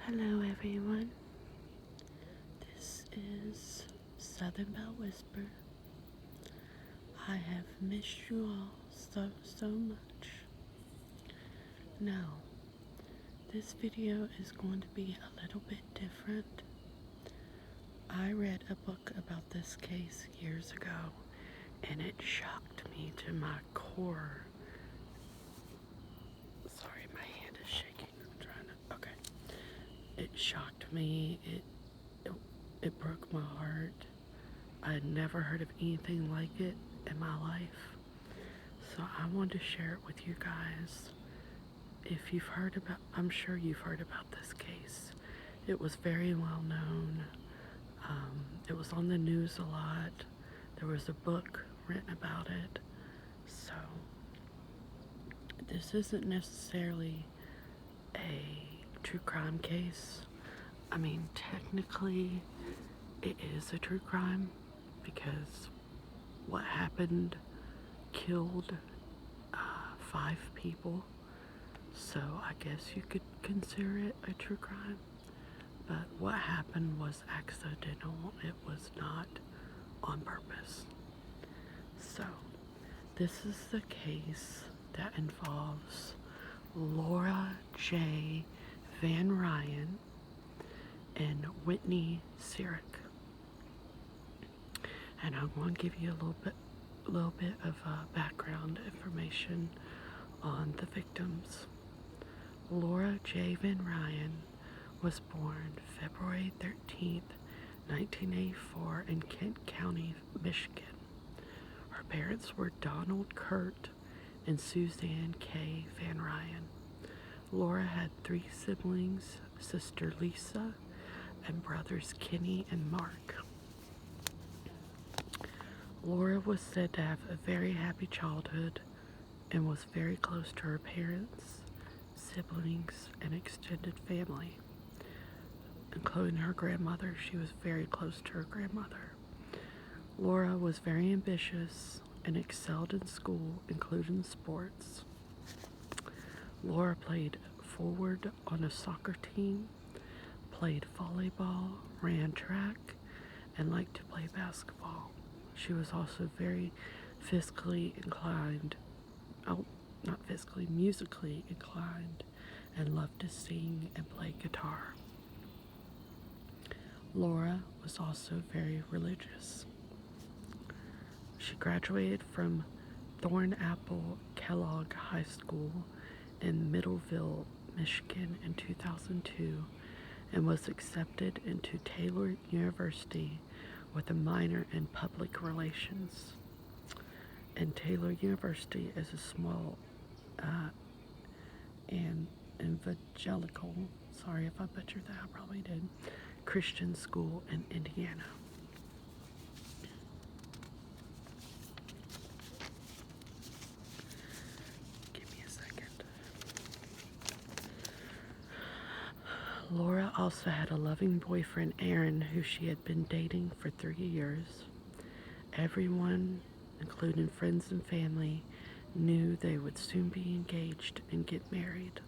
Hello everyone, this is Southern Belle Whisper. I have missed you all so much. Now, this video is going to be a little bit different. I read a book about this case years ago and it shocked me to my core. Sorry, my hand is shaking. I'm trying to, okay. It shocked me. It broke my heart. I had never heard of anything like it in my life. So I wanted to share it with you guys. If you've heard about, I'm sure you've heard about this case. It was very well known. It was on the news a lot. There was a book written about it. So this isn't necessarily a true crime case. I mean, technically it is a true crime because what happened killed 5 people. So I guess you could consider it a true crime. But what happened was accidental. It was not on purpose. So this is the case that involves Laura J. Van Ryn and Whitney Sierick. And I'm going to give you a little bit of background information on the victims. Laura J. Van Ryn was born February 13th, 1984 in Kent County, Michigan. Her parents were Donald Kurt and Suzanne K. Van Ryn. Laura had 3 siblings, sister Lisa and brothers Kenny and Mark. Laura was said to have a very happy childhood and was very close to her parents, siblings, and extended family, including her grandmother. She was very close to her grandmother. Laura was very ambitious and excelled in school, including sports. Laura played forward on a soccer team, played volleyball, ran track, and liked to play basketball. She was also very musically inclined, and loved to sing and play guitar. Laura was also very religious. She graduated from Thornapple Kellogg High School in Middleville, Michigan in 2002 and was accepted into Taylor University with a minor in public relations. And Taylor University is a small and evangelical, sorry if I butchered that, I probably did, Christian school in Indiana. Give me a second. Laura also had a loving boyfriend, Aaron, who she had been dating for 3 years. Everyone, including friends and family, knew they would soon be engaged and get married.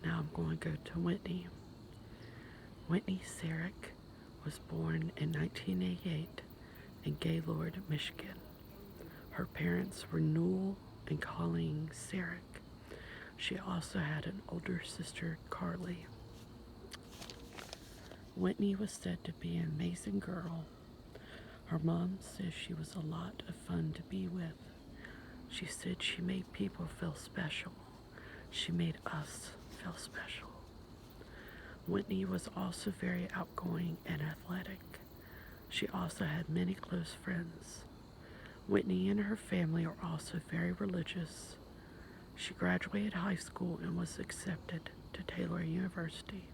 Now I'm going to go to Whitney. Whitney Sierick was born in 1988 in Gaylord, Michigan. Her parents were Newell and Colleen Sierick. She also had an older sister, Carly. Whitney was said to be an amazing girl. Her mom says she was a lot of fun to be with. She said she made people feel special. She made us feel special. Whitney was also very outgoing and athletic. She also had many close friends. Whitney and her family are also very religious. She graduated high school and was accepted to Taylor University.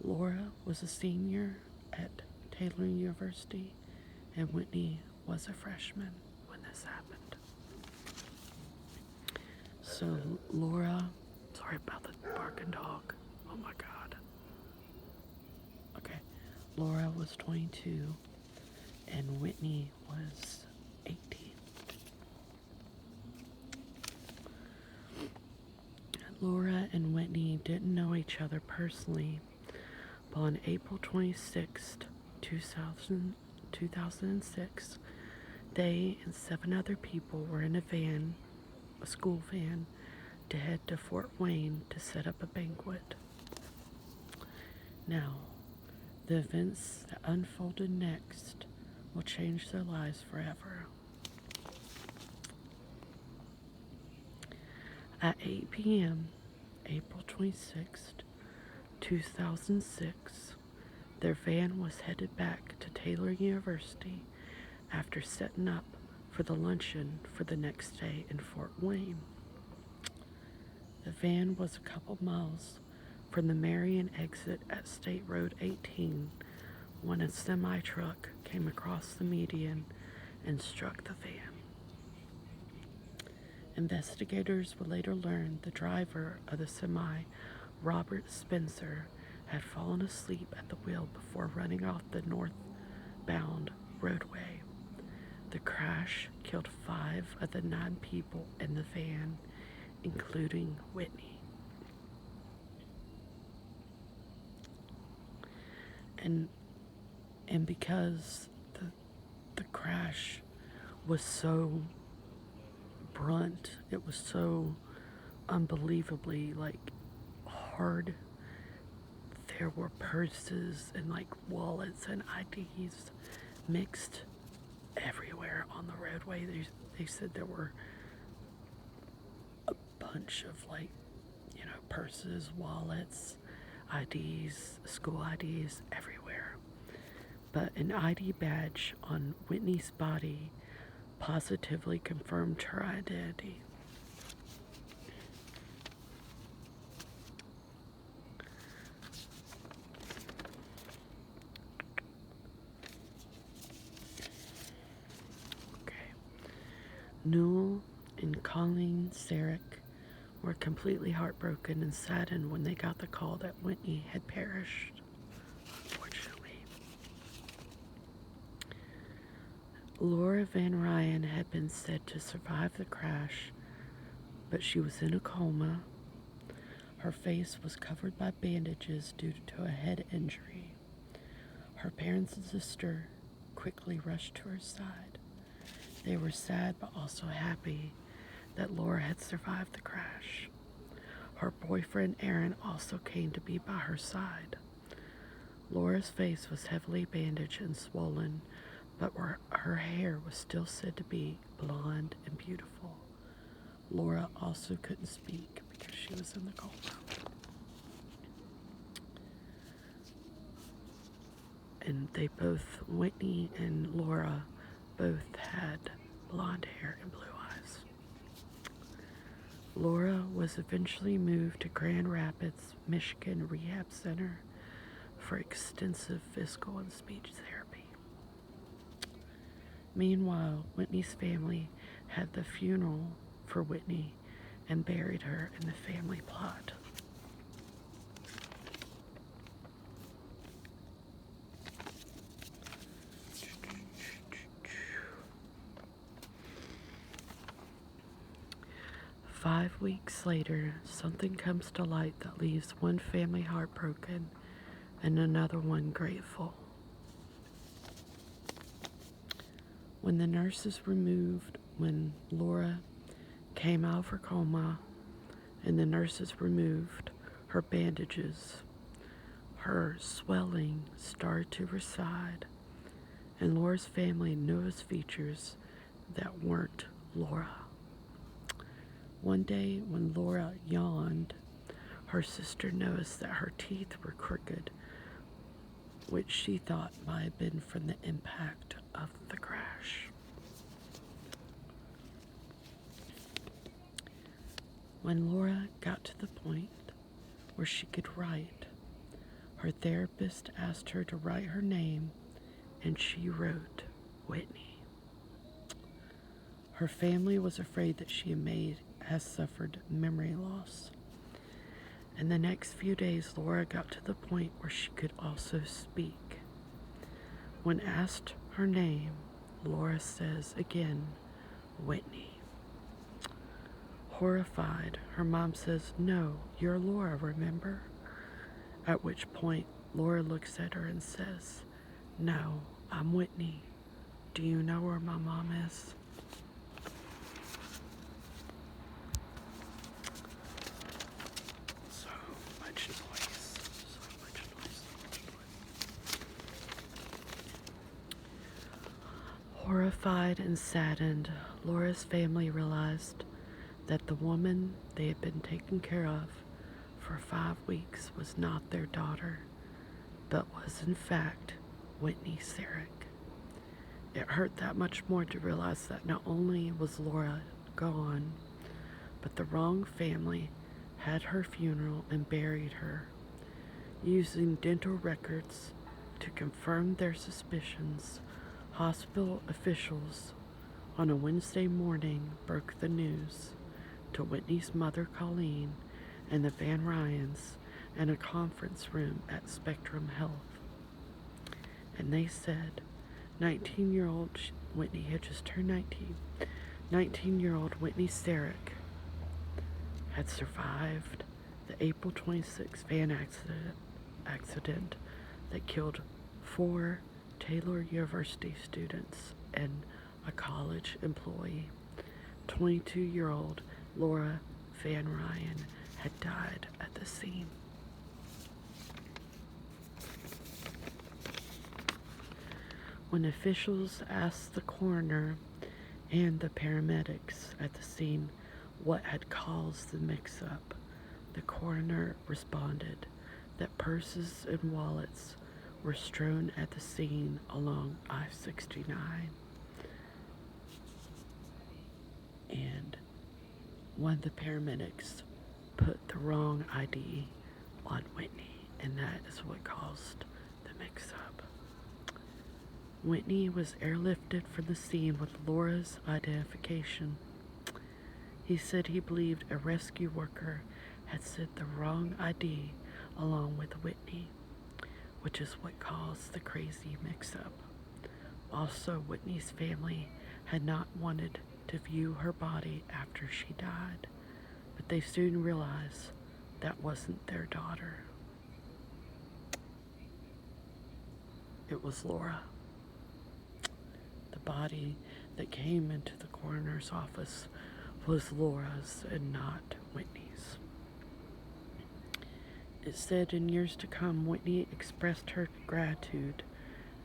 Laura was a senior at Taylor University, and Whitney was a freshman when this happened. So Laura, sorry about the barking dog. Oh my God. Okay, Laura was 22 and Whitney was 18. Laura and Whitney didn't know each other personally, but on April 26th, 2006, they and 7 other people were in a school van, to head to Fort Wayne to set up a banquet. Now, the events that unfolded next will change their lives forever. At 8 p.m., April 26th, 2006, their van was headed back to Taylor University after setting up for the luncheon for the next day in Fort Wayne. The van was a couple miles from the Marion exit at State Road 18 when a semi-truck came across the median and struck the van. Investigators would later learn the driver of the semi, Robert Spencer, had fallen asleep at the wheel before running off the northbound roadway. The crash killed 5 of the 9 people in the van, including Whitney. And because the crash was so brunt, it was so unbelievably hard, there were purses and wallets and IDs mixed everywhere on the roadway. They said there were a bunch of purses, wallets, IDs, school IDs everywhere. But an ID badge on Whitney's body positively confirmed her identity. Okay. Newell and Colleen Sarek were completely heartbroken and saddened when they got the call that Whitney had perished, unfortunately. Laura Van Ryan had been said to survive the crash, but she was in a coma. Her face was covered by bandages due to a head injury. Her parents and sister quickly rushed to her side. They were sad but also happy that Laura had survived the crash. Her boyfriend Aaron also came to be by her side. Laura's face was heavily bandaged and swollen, but her hair was still said to be blonde and beautiful. Laura also couldn't speak because she was in the coma. And Whitney and Laura both had blonde hair and blue eyes. Laura was eventually moved to Grand Rapids, Michigan Rehab Center for extensive physical and speech therapy. Meanwhile, Whitney's family had the funeral for Whitney and buried her in the family plot. Five weeks later, something comes to light that leaves one family heartbroken and another one grateful. When the nurses when Laura came out of her coma and the nurses removed her bandages, her swelling started to recede, and Laura's family noticed features that weren't Laura. One day, when Laura yawned, her sister noticed that her teeth were crooked, which she thought might have been from the impact of the crash. When Laura got to the point where she could write, her therapist asked her to write her name, and she wrote Whitney. Her family was afraid that she has suffered memory loss. In the next few days, Laura got to the point where she could also speak. When asked her name, Laura says again, Whitney. Horrified, her mom says, "No, you're Laura, remember?" At which point, Laura looks at her and says, "No, I'm Whitney. Do you know where my mom is?" So much noise. So much noise. So much noise. Horrified and saddened, Laura's family realized that the woman they had been taking care of for 5 weeks was not their daughter, but was in fact Whitney Sarek. It hurt that much more to realize that not only was Laura gone, but the wrong family had her funeral and buried her. Using dental records to confirm their suspicions, hospital officials on a Wednesday morning broke the news to Whitney's mother, Colleen, and the Van Ryans in a conference room at Spectrum Health. And they said 19-year-old Whitney had just turned 19. 19-year-old Whitney Sarek had survived the April 26 van accident that killed 4 Taylor University students and a college employee. 22-year-old Laura Van Ryan had died at the scene. When officials asked the coroner and the paramedics at the scene what had caused the mix-up, the coroner responded that purses and wallets were strewn at the scene along I-69. And one of the paramedics put the wrong ID on Whitney, and that is what caused the mix-up. Whitney was airlifted from the scene with Laura's identification. He said he believed a rescue worker had sent the wrong ID along with Whitney, which is what caused the crazy mix-up. Also, Whitney's family had not wanted to view her body after she died, but they soon realized that wasn't their daughter. It was Laura. The body that came into the coroner's office was Laura's and not Whitney's. It said in years to come, Whitney expressed her gratitude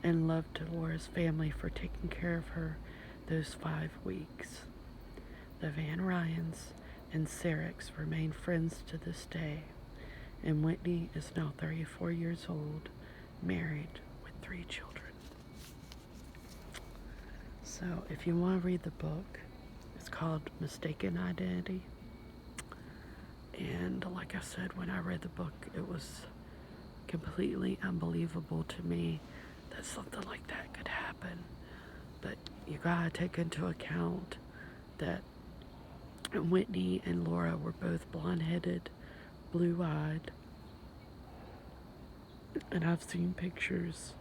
and love to Laura's family for taking care of her those 5 weeks. The Van Ryans and Sareks remain friends to this day, and Whitney is now 34 years old, married with 3 children. So if you want to read the book, it's called Mistaken Identity. And like I said, when I read the book, it was completely unbelievable to me that something like that could happen. But you gotta take into account that Whitney and Laura were both blonde-headed, blue-eyed. And I've seen pictures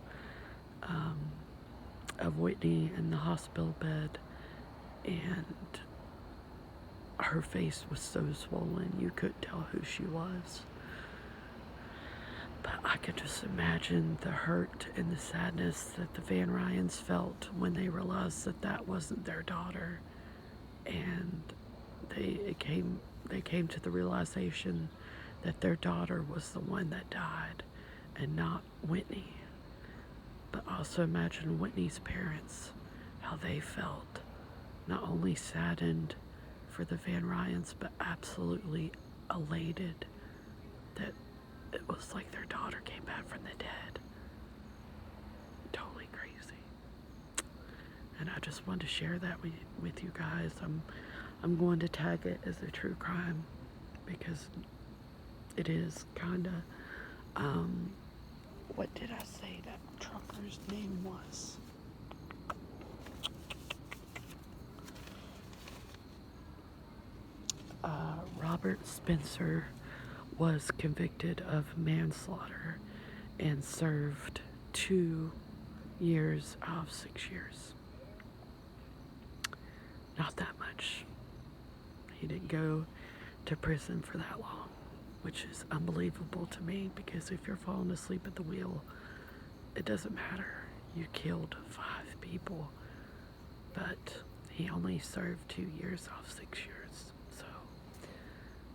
of Whitney in the hospital bed, and her face was so swollen you couldn't tell who she was. But I could just imagine the hurt and the sadness that the Van Ryans felt when they realized that that wasn't their daughter, and they came to the realization that their daughter was the one that died and not Whitney. But also imagine Whitney's parents, how they felt, not only saddened for the Van Ryans, but absolutely elated that it was like their daughter came back from the dead. Totally crazy. And I just wanted to share that with you guys. I'm going to tag it as a true crime because it is kind of, what did I say that trucker's name was? Robert Spencer was convicted of manslaughter and served 2 years out of 6 years. Not that much. He didn't go to prison for that long, which is unbelievable to me, because if you're falling asleep at the wheel, it doesn't matter. You killed 5 people, but he only served 2 years off 6 years. So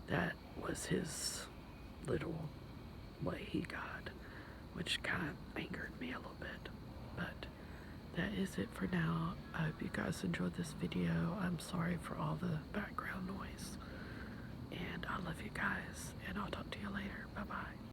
that was his little way he got, which kind of angered me a little bit. But that is it for now. I hope you guys enjoyed this video. I'm sorry for all the background noise. And I love you guys, and I'll talk to you later. Bye-bye.